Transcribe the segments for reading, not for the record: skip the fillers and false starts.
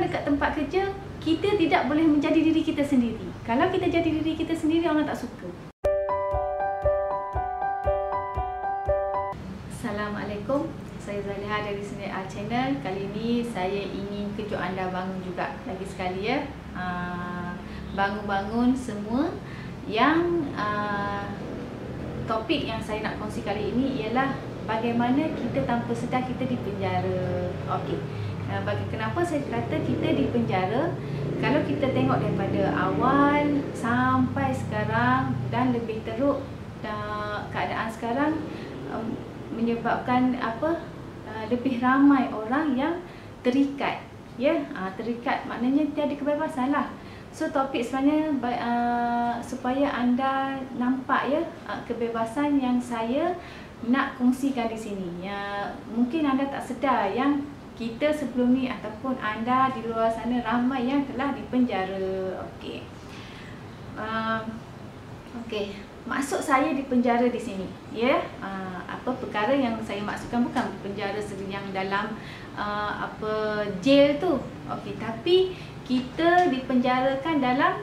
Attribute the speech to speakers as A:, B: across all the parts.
A: dekat tempat kerja, kita tidak boleh menjadi diri kita sendiri. Kalau kita jadi diri kita sendiri, orang tak suka. Assalamualaikum, saya Zaliha dari Senior Art Channel. Kali ini saya ingin kejut anda bangun juga lagi sekali ya. Bangun-bangun semua yang topik yang saya nak kongsi kali ini ialah bagaimana kita tanpa sedar kita di penjara. Okey. Kenapa saya kata kita di penjara? Kalau kita tengok daripada awal sampai sekarang dan lebih teruk, keadaan sekarang menyebabkan lebih ramai orang yang terikat, ya. Terikat maknanya tiada kebebasan lah. So topik sebenarnya supaya anda nampak ya kebebasan yang saya nak kongsikan di sini. Mungkin anda tak sedar yang kita sebelum ni ataupun anda di luar sana ramai yang telah dipenjara. Okey. Okey, maksud saya di penjara di sini, ya. Perkara yang saya maksudkan bukan penjara yang dalam jail tu. Okey, tapi kita dipenjarakan dalam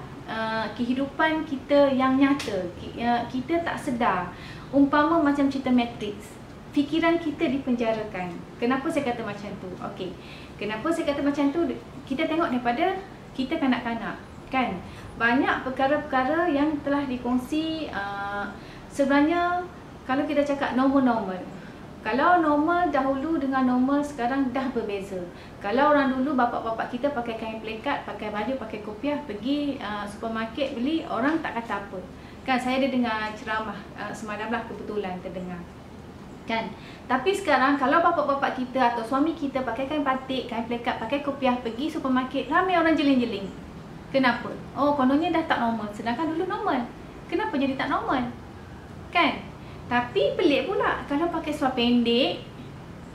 A: kehidupan kita yang nyata. Kita tak sedar. Umpama macam cerita Matrix. Fikiran kita dipenjarakan. Kenapa saya kata macam tu? Okey. Kenapa saya kata macam tu? Kita tengok daripada kita kanak-kanak, kan? Banyak perkara-perkara yang telah dikongsi. Sebenarnya kalau kita cakap normal. Kalau normal dahulu dengan normal sekarang dah berbeza. Kalau orang dulu bapak-bapak kita pakai kain plekat, pakai baju, pakai kopiah, pergi supermarket beli, orang tak kata apa. Kan saya ada dengar ceramah semalam lah, kebetulan terdengar. Kan? Tapi sekarang kalau bapak-bapak kita atau suami kita pakai kain batik, kain plekat, pakai kopiah, pergi supermarket, ramai orang jeling-jeling. Kenapa? Oh, kononnya dah tak normal. Sedangkan dulu normal. Kenapa jadi tak normal? Kan? Tapi pelik pula kalau pakai seluar pendek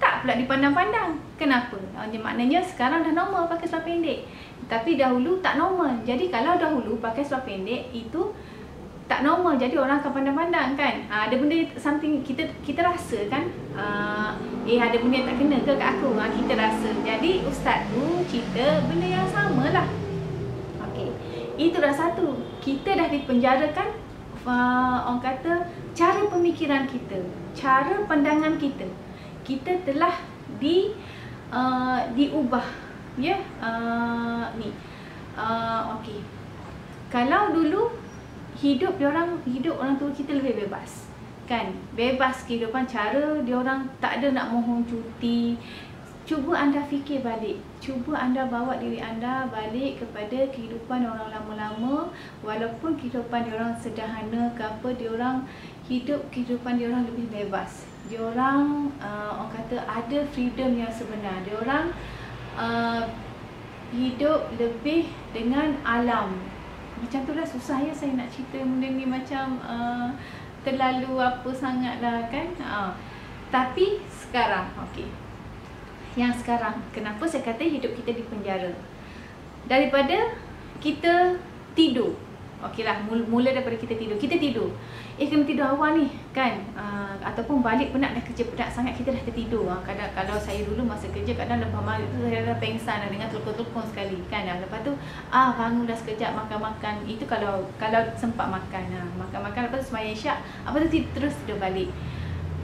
A: tak pula dipandang-pandang. Kenapa? Maknanya sekarang dah normal pakai seluar pendek. Tapi dahulu tak normal. Jadi kalau dahulu pakai seluar pendek itu tak normal, jadi orang akan pandang-pandang, kan? Ada benda something kita rasa kan, ada benda yang tak kena ke kat aku, kita rasa. Jadi ustaz tu cerita benda yang sama lah. Okey, itu dah satu. Kita dah dipenjarakan, orang kata cara pemikiran kita, cara pandangan kita telah diubah, ya. Okey, kalau dulu hidup orang tua kita lebih bebas, kan? Bebas kehidupan, cara dia orang tak ada nak mohon cuti. Cuba anda fikir balik, cuba anda bawa diri anda balik kepada kehidupan orang lama-lama. Walaupun kehidupan dia orang sederhana ke apa, dia orang hidup kehidupan dia orang lebih bebas. Dia orang orang kata ada freedom yang sebenar. Dia orang hidup lebih dengan alam. Macam tu lah, susah ya saya nak cerita benda ni, macam terlalu apa sangat lah, kan. Tapi sekarang, okey, yang sekarang, kenapa saya kata hidup kita di penjara? Daripada kita tidur. Okey lah, mula daripada kita tidur. Kena tidur awal ni, kan. Ataupun balik penat, dah kerja penat sangat, kita dah tertidur. Kadang kalau saya dulu masa kerja, kadang lepas maghrib tu saya dah pengsan dengan telefon sekali, kan. Lepas tu bangun dah sekejap, makan-makan. Itu kalau sempat makan. Makan-makan, lepas tu sembahyang isyak, lepas tu terus tidur balik.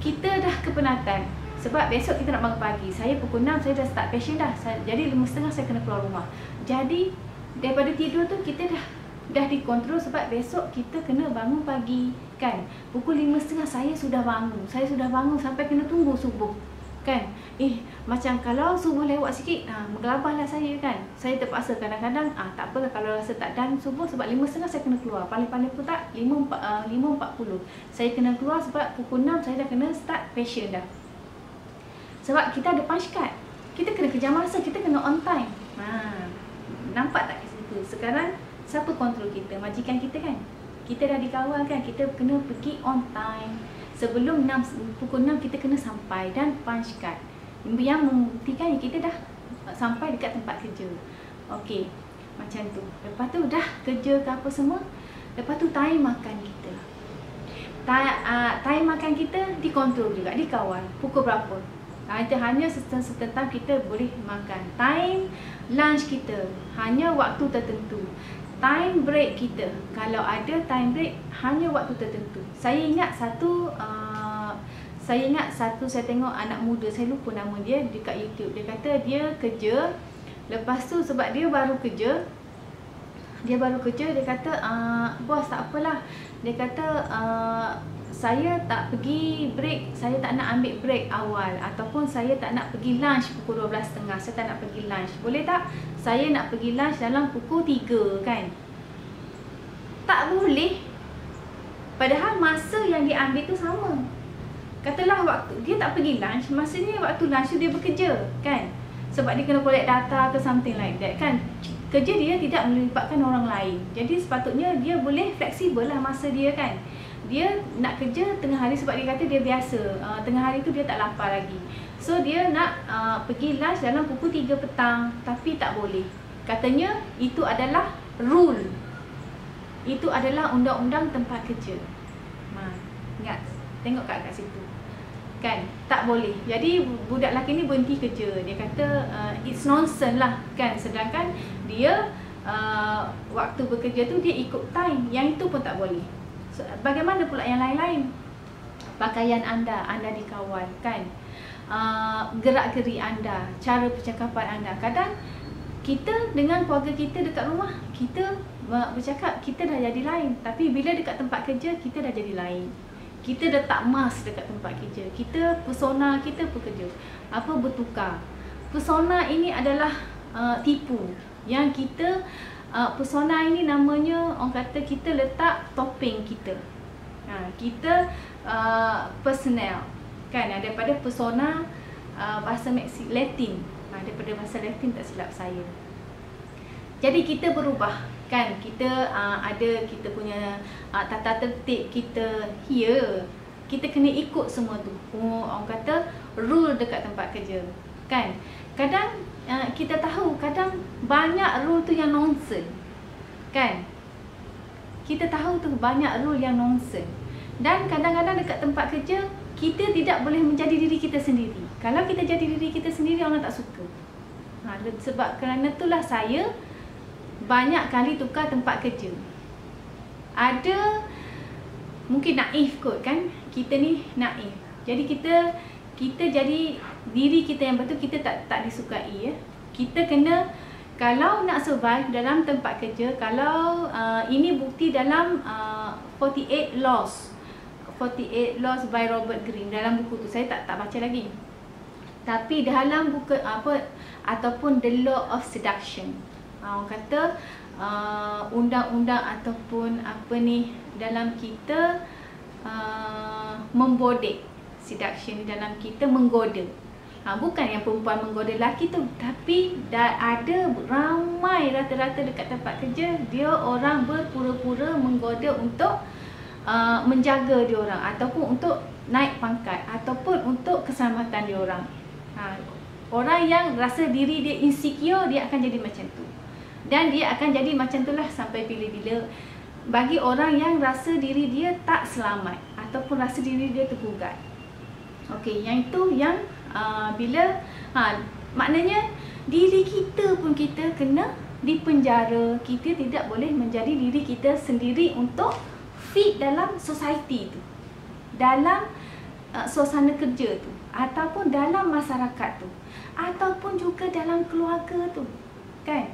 A: Kita dah kepenatan. Sebab besok kita nak bangun pagi. Saya pukul 6 saya dah start passion dah. Jadi 5.30 saya kena keluar rumah. Jadi daripada tidur tu kita dah dikontrol, sebab besok kita kena bangun pagi, kan. Pukul 5.30 saya sudah bangun sampai kena tunggu subuh, kan. Macam kalau subuh lewat sikit, menggelabahlah saya, kan. Saya terpaksa kadang-kadang tak apalah kalau rasa tak dan subuh, sebab 5.30 saya kena keluar. Paling-paling pun tak 5.40 saya kena keluar, sebab pukul 6 saya dah kena start passion dah. Sebab kita ada punch card, kita kena kejar masa, kita kena on time. Nampak tak kat situ? Sekarang siapa kontrol kita? Majikan kita, kan. Kita dah dikawal, kan. Kita kena pergi on time. Sebelum pukul 6 kita kena sampai, dan punch card yang membuktikan kita dah sampai dekat tempat kerja. Okey, macam tu. Lepas tu dah kerja ke apa semua. Lepas tu time makan kita. Time makan kita dikontrol juga, dikawal. Pukul berapa? Ada hanya certain time kita boleh makan. Time lunch kita hanya waktu tertentu. Time break kita, kalau ada time break hanya waktu tertentu. Saya ingat satu saya tengok anak muda, saya lupa nama dia dekat YouTube. Dia kata dia kerja, lepas tu sebab dia baru kerja, dia kata bos tak apalah. Dia kata saya tak pergi break, saya tak nak ambil break awal, ataupun saya tak nak pergi lunch pukul 12.30, saya tak nak pergi lunch. Boleh tak saya nak pergi lunch dalam pukul 3 kan? Tak boleh. Padahal masa yang dia ambil tu sama. Katalah waktu dia tak pergi lunch, masanya waktu lunch tu dia bekerja kan? Sebab dia kena collect data ke something like that kan? Kerja dia tidak melibatkan orang lain. Jadi sepatutnya dia boleh fleksibel lah masa dia kan? Dia nak kerja tengah hari sebab dia kata dia biasa tengah hari tu dia tak lapar lagi. So dia nak pergi lunch dalam pukul 3 petang, tapi tak boleh. Katanya itu adalah rule. Itu adalah undang-undang tempat kerja. Ingat, tengok kat situ. Kan? Tak boleh. Jadi budak lelaki ni berhenti kerja. Dia kata it's nonsense lah kan. Sedangkan dia waktu bekerja tu dia ikut time. Yang itu pun tak boleh. So, bagaimana pula yang lain-lain? Pakaian anda dikawal kan? Gerak-geri anda, cara percakapan anda. Kadang kita dengan keluarga kita dekat rumah, kita bercakap kita dah jadi lain. Tapi bila dekat tempat kerja, kita dah jadi lain. Kita letak mask dekat tempat kerja. Kita, persona kita pekerja bertukar. Persona ini adalah tipu. Yang kita persona ini namanya, orang kata kita letak topping kita. Kita personal kan, daripada persona bahasa Latin. Daripada bahasa Latin tak silap saya. Jadi kita berubah kan, kita ada kita punya tata tertib kita here. Kita kena ikut semua tu. Orang kata rule dekat tempat kerja kan. Kadang kita tahu kadang banyak rule tu yang nonsense kan. Kita tahu tu banyak rule yang nonsense. Dan kadang-kadang dekat tempat kerja kita tidak boleh menjadi diri kita sendiri. Kalau kita jadi diri kita sendiri, orang tak suka. Sebab kerana itulah saya banyak kali tukar tempat kerja. Ada mungkin naif kot kan. Kita ni naif. Jadi kita jadi diri kita yang betul, kita tak disukai ya. Kita kena, kalau nak survive dalam tempat kerja, kalau ini bukti dalam 48 Laws by Robert Greene, dalam buku tu saya tak baca lagi. Tapi dalam buku ataupun The Law of Seduction, orang kata undang-undang ataupun dalam kita membodek. Seduction dalam kita menggoda. Bukan yang perempuan menggoda lelaki tu, tapi ada ramai rata-rata dekat tempat kerja, dia orang berpura-pura menggoda untuk menjaga dia orang, ataupun untuk naik pangkat, ataupun untuk keselamatan dia orang. Orang yang rasa diri dia insecure, dia akan jadi macam tu. Dan dia akan jadi macam itulah sampai bila-bila. Bagi orang yang rasa diri dia tak selamat, ataupun rasa diri dia tergugat. Okey, yang itu yang bila maknanya diri kita pun kita kena dipenjara. Kita tidak boleh menjadi diri kita sendiri untuk fit dalam society tu, dalam suasana kerja tu, ataupun dalam masyarakat tu, ataupun juga dalam keluarga tu kan.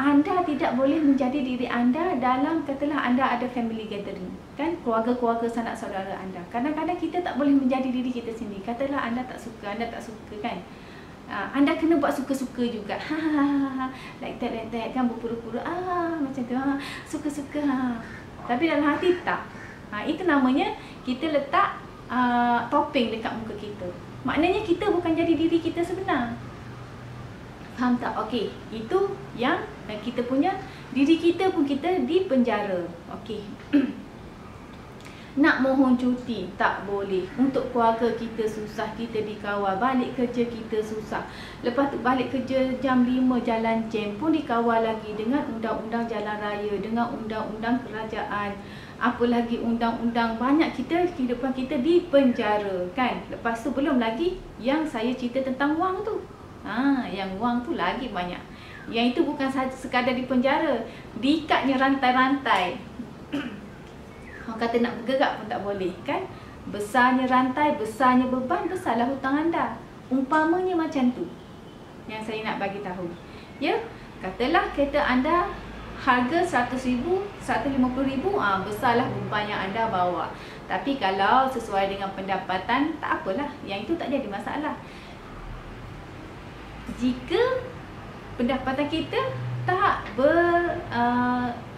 A: Anda tidak boleh menjadi diri anda dalam, katalah anda ada family gathering kan, keluarga-keluarga sanak saudara anda. Kadang-kadang kita tak boleh menjadi diri kita sendiri. Katalah anda tak suka kan, anda kena buat suka-suka juga. Like that kan, berpura-pura macam tu, suka-suka tapi dalam hati tak. Itu namanya kita letak topping dekat muka kita. Maknanya kita bukan jadi diri kita sebenar. Faham tak? Okey, itu yang kita punya diri kita pun kita dipenjara. Okey. Nak mohon cuti tak boleh. Untuk keluarga kita susah, kita dikawal. Balik kerja kita susah. Lepas tu balik kerja jam 5 jalan jam pun dikawal lagi dengan undang-undang jalan raya, dengan undang-undang kerajaan. Apa lagi undang-undang, banyak kehidupan kita di penjara kan. Lepas tu belum lagi yang saya cerita tentang wang tu. Yang wang tu lagi banyak. Yang itu bukan sahaja sekadar di penjara, diikatnya rantai-rantai. Orang kata nak bergerak pun tak boleh kan. Besarnya rantai, besarnya beban, besarlah hutang anda. Umpamanya macam tu yang saya nak bagi tahu. Ya, katalah kereta anda harga 100,000, 150,000, besarlah beban yang anda bawa. Tapi kalau sesuai dengan pendapatan, tak apalah, yang itu tak jadi masalah. Jika pendapatan kita tak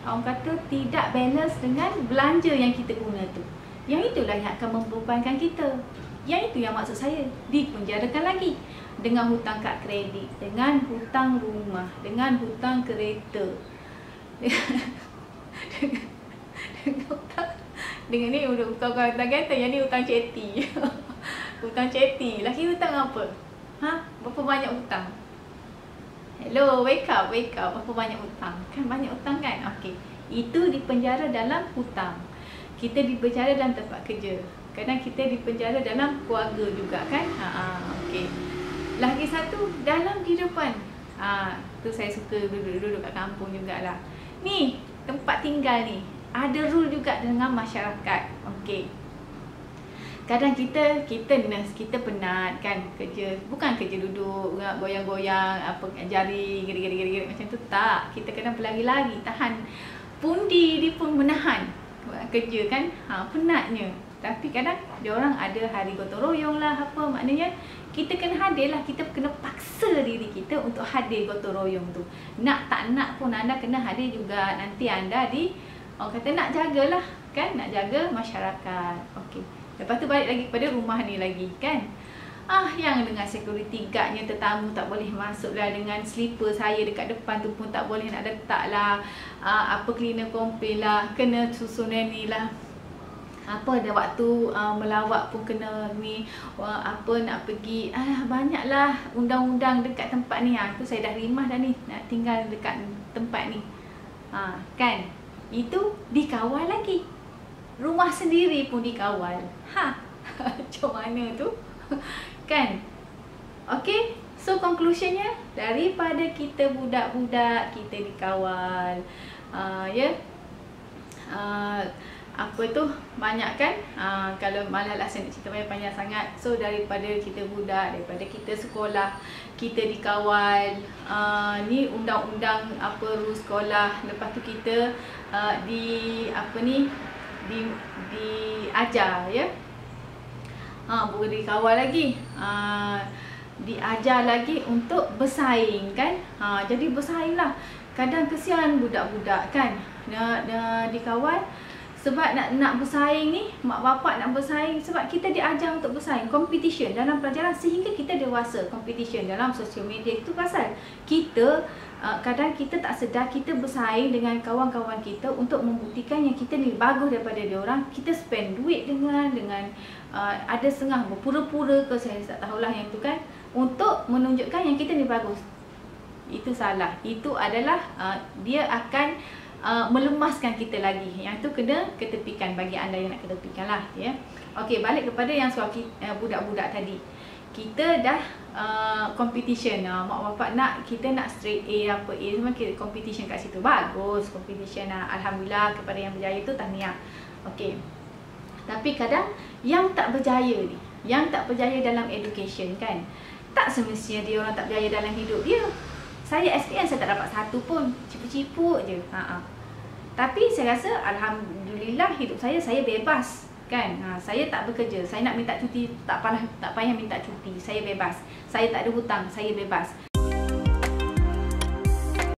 A: orang kata tidak balance dengan belanja yang kita guna tu, yang itulah yang akan membebankan kita. Yang itu yang maksud saya, dipenjarakan lagi dengan hutang kad kredit, dengan hutang rumah, dengan hutang kereta, dengan ni hutang kereta, yang ni hutang ceti. Hutang ceti, lagi hutang apa? Berapa banyak hutang? Hello, wake up. Berapa banyak hutang? Kan banyak hutang kan? Okey. Itu dipenjara dalam hutang. Kita dipenjara dalam tempat kerja. Kadang kita dipenjara dalam keluarga juga kan? Okey. Lagi satu, dalam kehidupan. Tu saya suka duduk kat kampung jugalah. Ni, tempat tinggal ni. Ada rule juga dengan masyarakat. Okey. Kadang kita nurse, kita penat kan kerja. Bukan kerja duduk, goyang-goyang, apa jari, geri-geri macam tu. Tak. Kita kena berlari-lari, tahan. Pundi dia pun menahan kerja kan. Penatnya. Tapi kadang diorang ada hari gotong royong lah, apa maknanya kita kena hadir lah. Kita kena paksa diri kita untuk hadir gotong royong tu. Nak tak nak pun anda kena hadir juga. Nanti anda orang kata nak jagalah kan, nak jaga masyarakat. Okey. Lepas tu balik lagi kepada rumah ni lagi kan. Yang dengan security guardnya, tetamu tak boleh masuk lah, dengan slipper saya dekat depan tu pun tak boleh nak letak lah. Apa cleaner complain lah, kena susunan ni lah. Apa ada waktu melawat pun kena ni, apa nak pergi, banyaklah undang-undang dekat tempat ni. Tu saya dah rimah dah ni, nak tinggal dekat tempat ni. Kan, itu dikawal lagi. Rumah sendiri pun dikawal. Macam mana tu? Kan? Okay, so conclusionnya, daripada kita budak-budak, kita dikawal. Apa tu, banyak kan. Kalau malah saya nak cerita panjang sangat. So daripada kita budak, daripada kita sekolah, kita dikawal. Ni undang-undang apa, rule sekolah. Lepas tu kita diajar ya. Bukan dikawal lagi, diajar lagi untuk bersaing kan. Jadi bersaing lah. Kadang kesian budak-budak kan, dikawal sebab nak bersaing ni, mak bapak nak bersaing sebab kita diajar untuk bersaing, competition dalam pelajaran, sehingga kita dewasa. Competition dalam sosial media itu pasal kita kadang kita tak sedar kita bersaing dengan kawan-kawan kita untuk membuktikan yang kita ni bagus daripada dia orang. Kita spend duit dengan ada setengah berpura-pura ke, saya tak tahulah yang tu kan, untuk menunjukkan yang kita ni bagus. Itu salah. Itu adalah dia akan melemaskan kita lagi. Yang tu kena ketepikan, bagi anda yang nak ketepikan lah ya. Okey, balik kepada yang soal budak-budak tadi. Kita dah competition, mak bapak nak kita nak straight A, apa A, semua kita competition kat situ. Bagus competition, alhamdulillah kepada yang berjaya tu, tahniah. Okey. Tapi kadang yang tak berjaya ni, yang tak berjaya dalam education kan, tak semestinya dia orang tak berjaya dalam hidup dia. Saya SPM saya tak dapat satu pun, cipu-cipu je. Tapi saya rasa alhamdulillah hidup saya bebas kan. Saya tak bekerja, saya nak minta cuti tak payah minta cuti, saya bebas. Saya tak ada hutang, saya bebas.